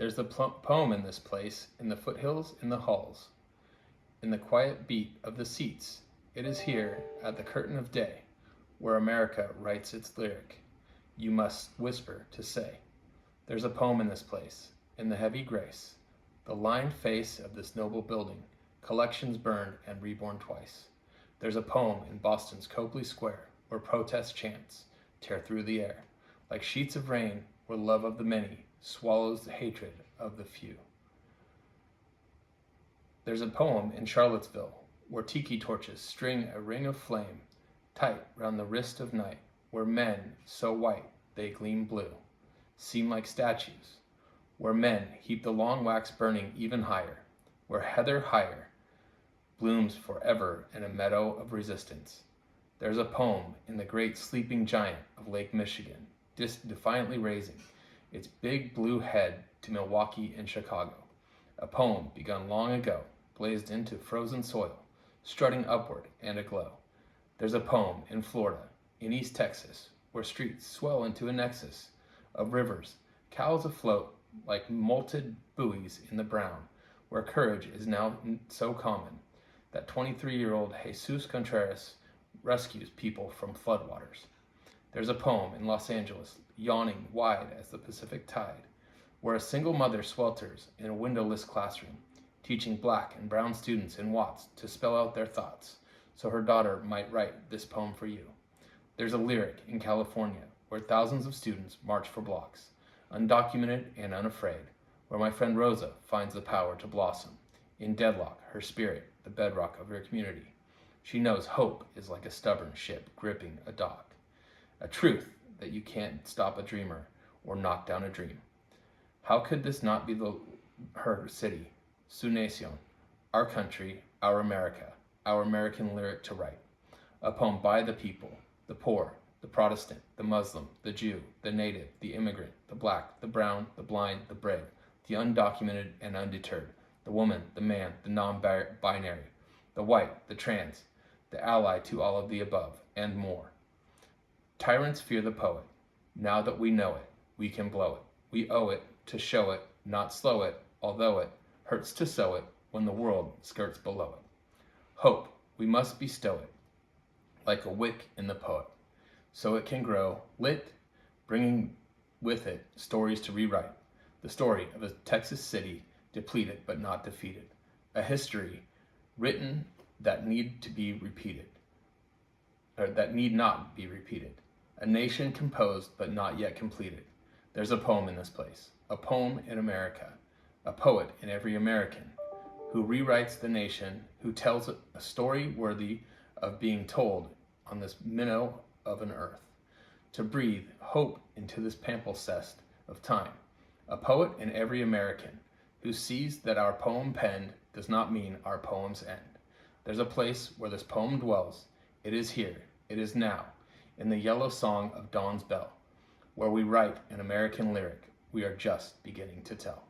There's a poem in this place, in the foothills, in the halls, in the quiet beat of the seats. It is here, at the curtain of day, where America writes its lyric. You must whisper to say. There's a poem in this place, in the heavy grace, the lined face of this noble building, collections burned and reborn twice. There's a poem in Boston's Copley Square, where protest chants tear through the air, like sheets of rain, where love of the many swallows the hatred of the few. There's a poem in Charlottesville, where tiki torches string a ring of flame tight round the wrist of night, where men, so white they gleam blue, seem like statues, where men heap the long wax burning even higher, where heather higher blooms forever in a meadow of resistance. There's a poem in the great sleeping giant of Lake Michigan, defiantly raising its big blue head to Milwaukee and Chicago. A poem begun long ago, blazed into frozen soil, strutting upward and aglow. There's a poem in Florida, in East Texas, where streets swell into a nexus of rivers, cows afloat like molted buoys in the brown, where courage is now so common that 23-year-old Jesus Contreras rescues people from floodwaters. There's a poem in Los Angeles, yawning wide as the Pacific tide, where a single mother swelters in a windowless classroom, teaching black and brown students in Watts to spell out their thoughts, so her daughter might write this poem for you. There's a lyric in California, where thousands of students march for blocks, undocumented and unafraid, where my friend Rosa finds the power to blossom, in deadlock, her spirit, the bedrock of her community. She knows hope is like a stubborn ship gripping a dock, a truth that you can't stop a dreamer or knock down a dream. How could this not be her city, su nación, our country, our America, our American lyric to write? A poem by the people, the poor, the Protestant, the Muslim, the Jew, the native, the immigrant, the black, the brown, the blind, the brave, the undocumented and undeterred, the woman, the man, the non-binary, the white, the trans, the ally to all of the above, and more. Tyrants fear the poet. Now that we know it, we can blow it. We owe it to show it, not slow it, although it hurts to sow it when the world skirts below it. Hope, we must bestow it, like a wick in the poet, so it can grow lit, bringing with it stories to rewrite. The story of a Texas city depleted but not defeated. A history written that need not be repeated. A nation composed but not yet completed. There's a poem in this place, a poem in America, a poet in every American, who rewrites the nation, who tells a story worthy of being told on this minnow of an earth, to breathe hope into this palimpsest of time. A poet in every American, who sees that our poem penned does not mean our poems end. There's a place where this poem dwells. It is here, it is now, in the yellow song of dawn's bell, where we write an American lyric we are just beginning to tell.